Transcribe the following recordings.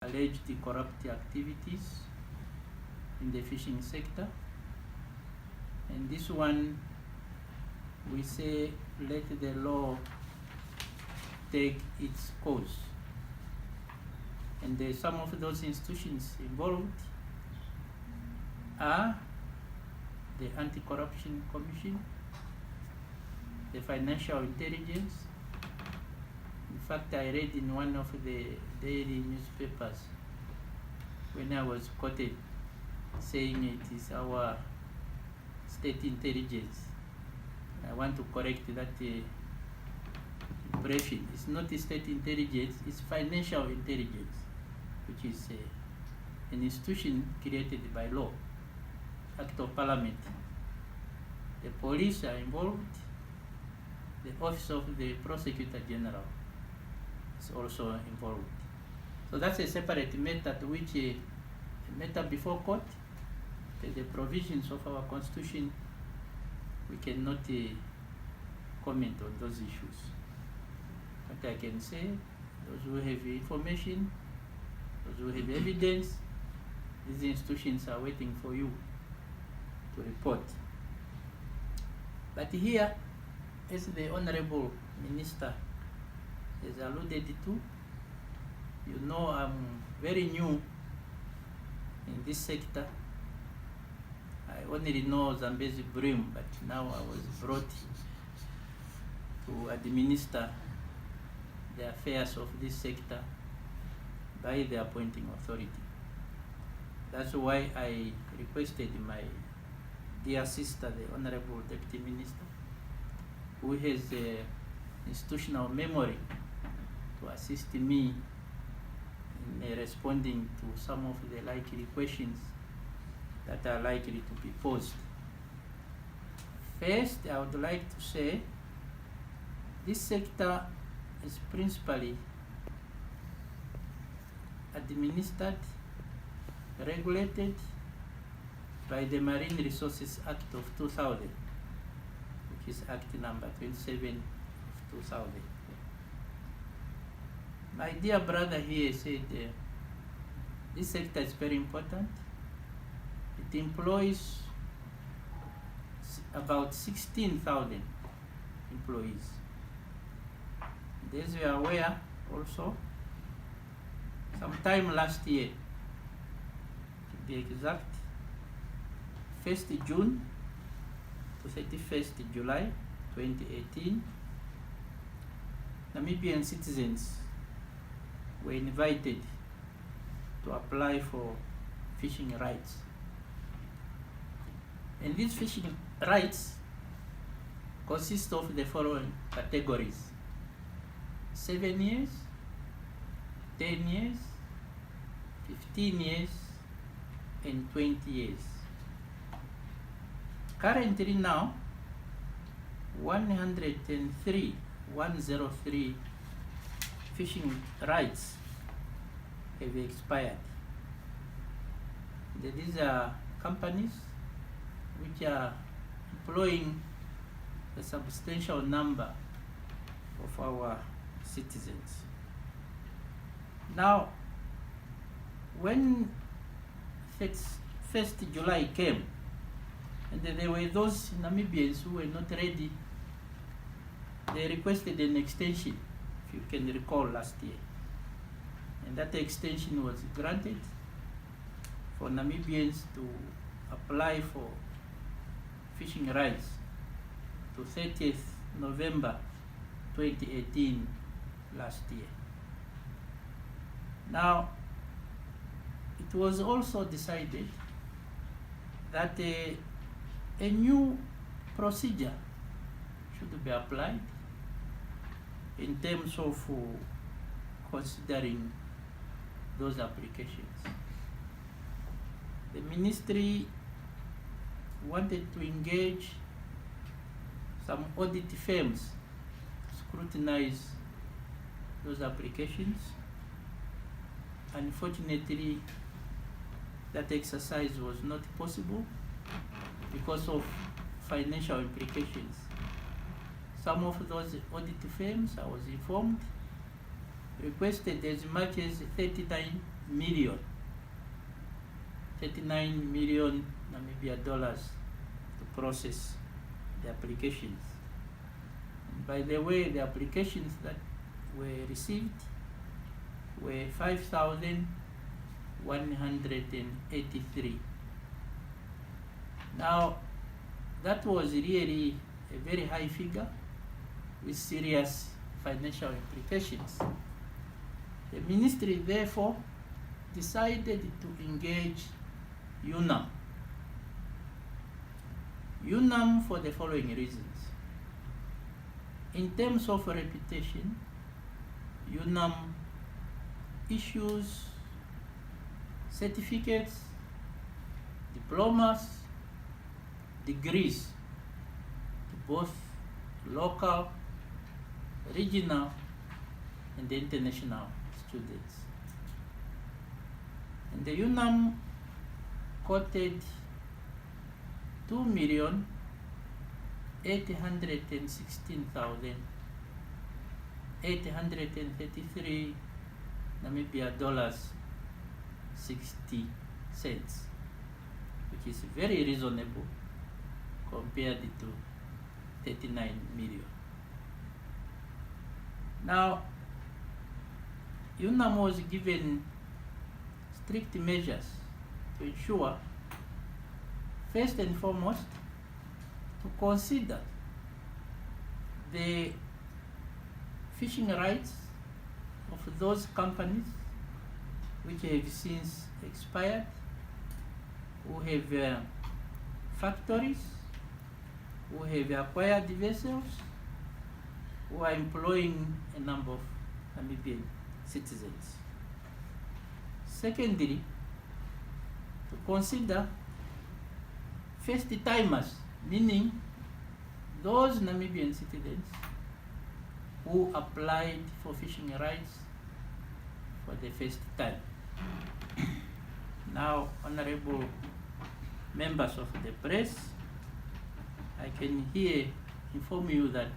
alleged corrupt activities in the fishing sector. And this one, we say, let the law take its course. And some of those institutions involved are the Anti-Corruption Commission, the Financial Intelligence. In fact, I read in one of the daily newspapers when I was quoted saying it is our state intelligence. I want to correct that impression. It's not state intelligence, it's financial intelligence, which is an institution created by law, Act of Parliament. The police are involved. The Office of the Prosecutor General is also involved. So that's a separate matter to which a matter before court. The provisions of our Constitution, we cannot comment on those issues. But I can say, those who have information, those who have evidence, these institutions are waiting for you to report. But here, as the Honorable Minister has alluded to, you know I'm very new in this sector. I only know Zambezi Brim, but now I was brought to administer the affairs of this sector by the appointing authority. That's why I requested my dear sister, the Honorable Deputy Minister, who has institutional memory, to assist me in responding to some of the likely questions that are likely to be posed. First, I would like to say this sector is principally administered, regulated by the Marine Resources Act of 2000, which is Act number 27 of 2000. My dear brother here said this sector is very important. It employs about 16,000 employees. As we are aware also, sometime last year, to be exact, 1st June to 31st July 2018, Namibian citizens were invited to apply for fishing rights. And these fishing rights consist of the following categories: 7 years, 10 years, 15 years, and 20 years. Currently now, 103 fishing rights have expired. These are companies which are employing a substantial number of our citizens. Now, when 1st July came, and there were those Namibians who were not ready, they requested an extension, if you can recall, last year. And that extension was granted for Namibians to apply for fishing rights to 30th November 2018 last year. Now, it was also decided that a new procedure should be applied in terms of considering those applications. The ministry wanted to engage some audit firms to scrutinize those applications. Unfortunately, that exercise was not possible because of financial implications. Some of those audit firms, I was informed, requested as much as 39 million, 39 million Namibia dollars to process the applications. And by the way, the applications that were received were 5,183. Now, that was really a very high figure with serious financial implications. The ministry therefore decided to engage UNAM. UNAM for the following reasons. In terms of reputation, UNAM issues certificates, diplomas, degrees to both local, regional, and international students. And the UNAM quoted 2,816,833 Namibia dollars 60 cents, which is very reasonable compared to 39 million. Now, UNAM was given strict measures to ensure, first and foremost, to consider the fishing rights of those companies which have since expired, who have factories, who have acquired vessels, who are employing a number of Namibian citizens. Secondly, to consider first-timers, meaning those Namibian citizens who applied for fishing rights for the first time. Now, honorable members of the press, I can here inform you that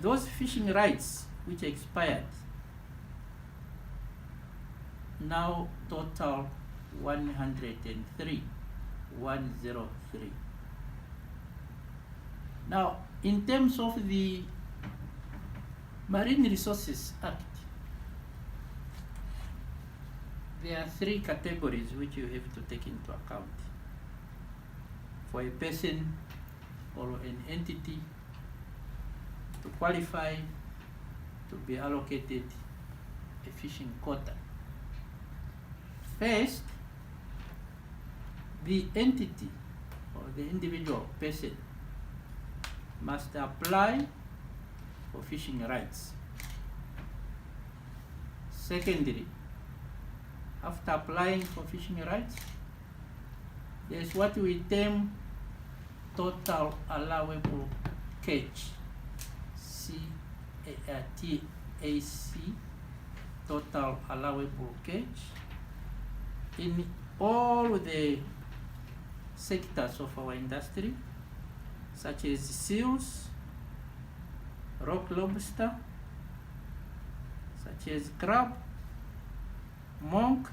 those fishing rights which expired now total 103. Now, in terms of the Marine Resources Act, there are three categories which you have to take into account for a person or an entity to qualify to be allocated a fishing quota. First, the entity or the individual person must apply for fishing rights. Secondly, after applying for fishing rights, there is what we term total allowable catch, TAC, total allowable catch, in all the sectors of our industry, such as seals, rock lobster, such as crab, monk,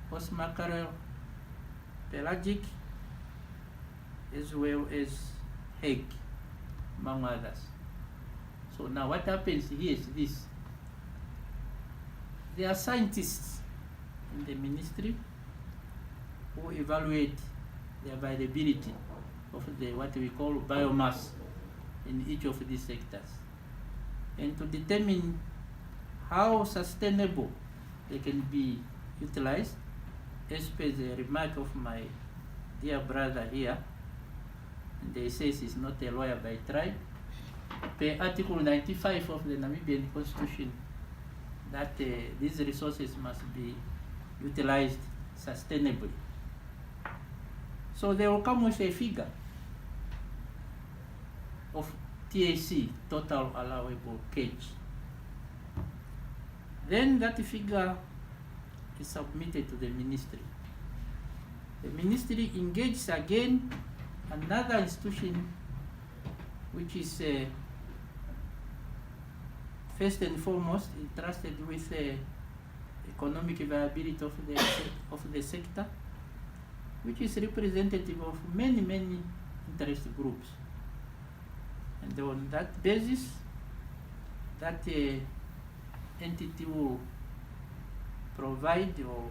horse mackerel, pelagic, as well as hake, among others. So now what happens here is this. There are scientists in the ministry who evaluate the availability of the what we call biomass in each of these sectors, and to determine how sustainable they can be utilized, as per the remark of my dear brother here, and they says he's not a lawyer by tribe, per Article 95 of the Namibian Constitution, that these resources must be utilized sustainably. So they will come with a figure of TAC, total allowable catch. Then that figure is submitted to the ministry. The ministry engages again another institution which is first and foremost entrusted with economic viability of the sector, which is representative of many interest groups. And on that basis, that entity will provide or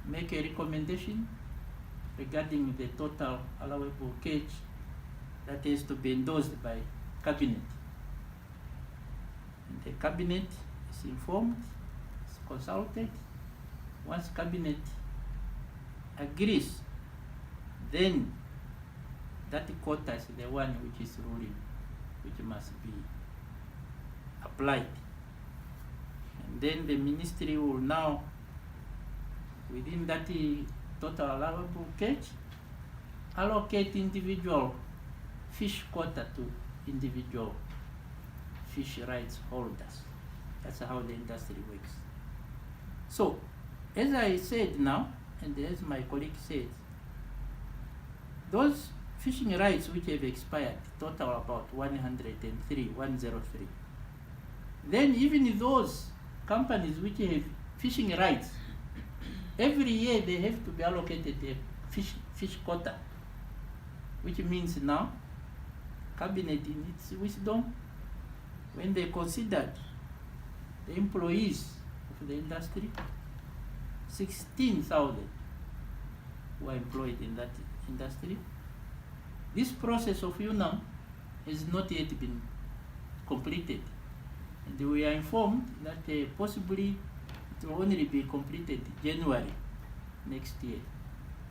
make a recommendation regarding the total allowable catch that is to be endorsed by Cabinet. And the Cabinet is informed, is consulted. Once Cabinet agrees, then that quota is the one which is ruling, which must be applied. And then the ministry will now, within that total allowable catch, allocate individual fish quota to individual fish rights holders. That's how the industry works. So, as I said now, and as my colleague said, those fishing rights which have expired, total about 103. Then even those companies which have fishing rights, every year they have to be allocated a fish quota, which means now Cabinet in its wisdom, when they considered the employees of the industry, 16,000 were employed in that industry. This process of UNAM has not yet been completed, and we are informed that possibly it will only be completed January next year.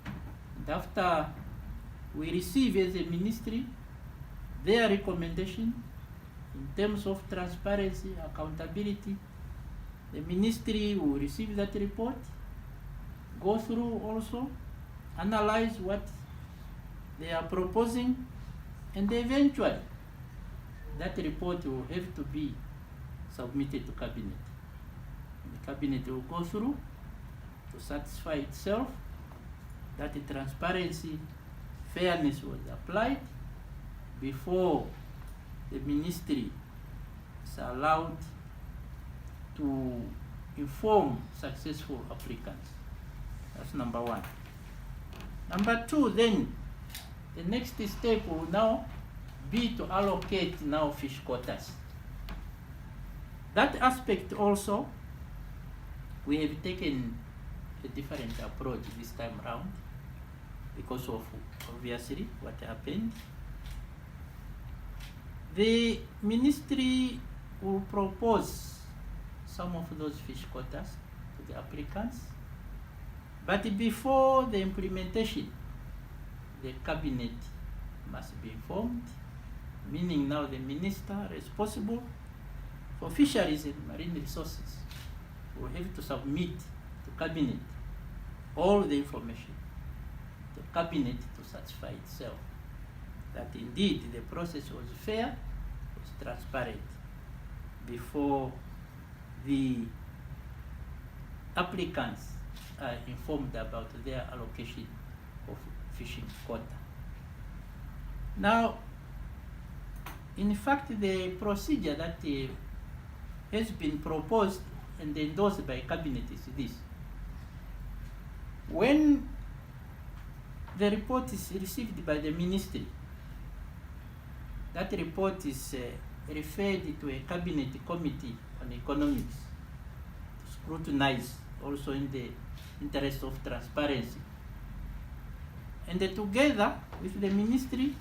And after we receive as a ministry their recommendation in terms of transparency, accountability, the ministry will receive that report, go through also, analyze what they are proposing, and eventually that report will have to be submitted to Cabinet. And the Cabinet will go through to satisfy itself that the transparency, fairness was applied before the ministry is allowed to inform successful applicants. That's number one. Number two, then, the next step will now be to allocate now fish quotas. That aspect also, we have taken a different approach this time around because of obviously what happened. The ministry will propose some of those fish quotas to the applicants, but before the implementation, the Cabinet must be informed, meaning now the minister responsible for fisheries and marine resources will have to submit to Cabinet all the information, to Cabinet to satisfy itself that indeed the process was fair, was transparent, before the applicants are informed about their allocation of fishing quota. Now, in fact, the procedure that has been proposed and endorsed by Cabinet is this. When the report is received by the ministry, that report is referred to a Cabinet Committee on Economics to scrutinize, also in the interest of transparency. And together with the ministry,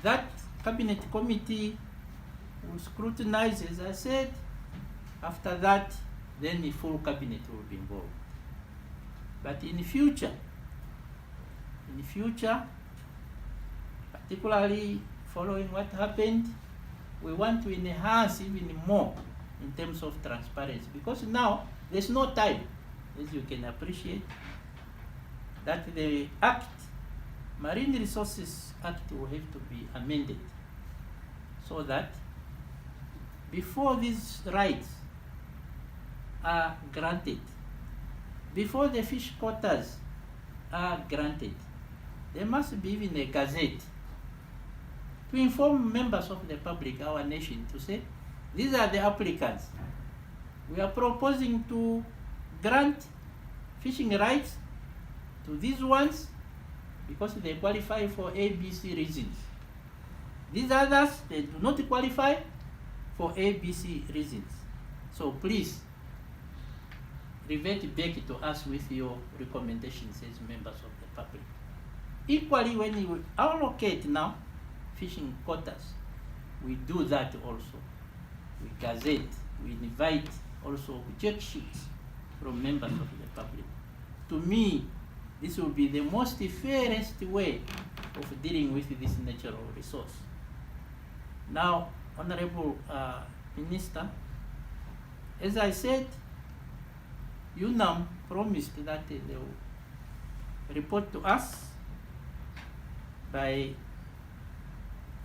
that Cabinet Committee will scrutinize, as I said. After that, then the full Cabinet will be involved. But in future, particularly following what happened, we want to enhance even more in terms of transparency, because now there's no time, as you can appreciate, that the Act, Marine Resources Act, will have to be amended so that before these rights are granted, before the fish quotas are granted, there must be even a gazette to inform members of the public, our nation, to say, these are the applicants. We are proposing to grant fishing rights to these ones because they qualify for ABC reasons. These others, they do not qualify for ABC reasons. So please, revert back to us with your recommendations as members of the public. Equally, when you allocate now fishing quotas, we do that also. We gazette, we invite also check sheets from members of the public. To me, this will be the most fairest way of dealing with this natural resource. Now, Honorable Minister, as I said, UNAM promised that they will report to us by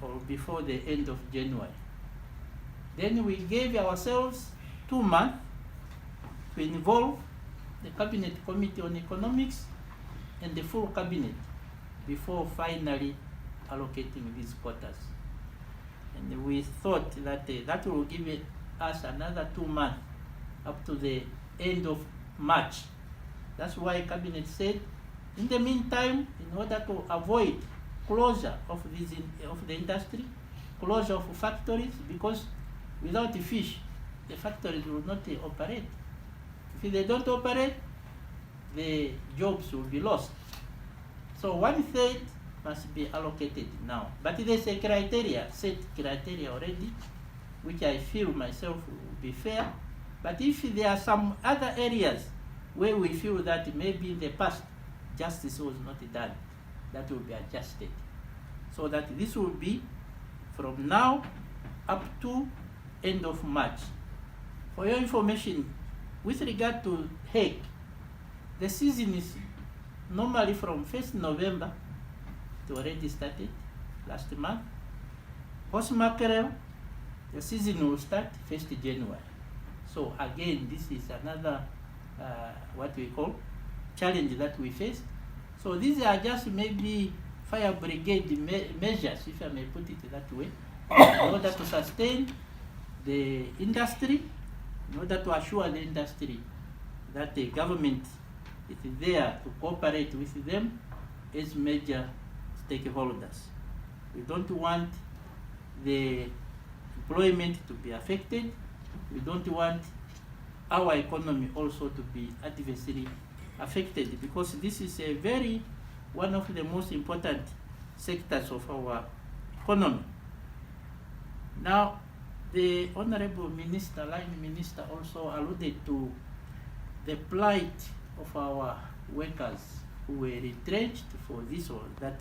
or before the end of January. Then we gave ourselves 2 months to involve the Cabinet Committee on Economics and the full Cabinet before finally allocating these quotas. And we thought that that will give us another 2 months up to the end of March. That's why Cabinet said, in the meantime, in order to avoid closure of the industry, closure of factories, because without the fish, the factories will not operate. If they don't operate, the jobs will be lost. So 1/3 must be allocated now. But there's a criteria, set criteria already, which I feel myself will be fair. But if there are some other areas where we feel that maybe in the past justice was not done, that will be adjusted. So that this will be from now up to end of March. For your information, with regard to hake, the season is normally from 1st November, it already started last month. Horse mackerel, the season will start 1st January. So again, this is another what we call challenge that we face. So these are just maybe fire brigade measures, if I may put it that way, in order to sustain the industry, in order to assure the industry that the government is there to cooperate with them as major stakeholders. We don't want the employment to be affected. We don't want our economy also to be adversely affected, because this is one of the most important sectors of our economy. Now, the Honorable Minister, Line Minister, also alluded to the plight of our workers who were retrenched for this or that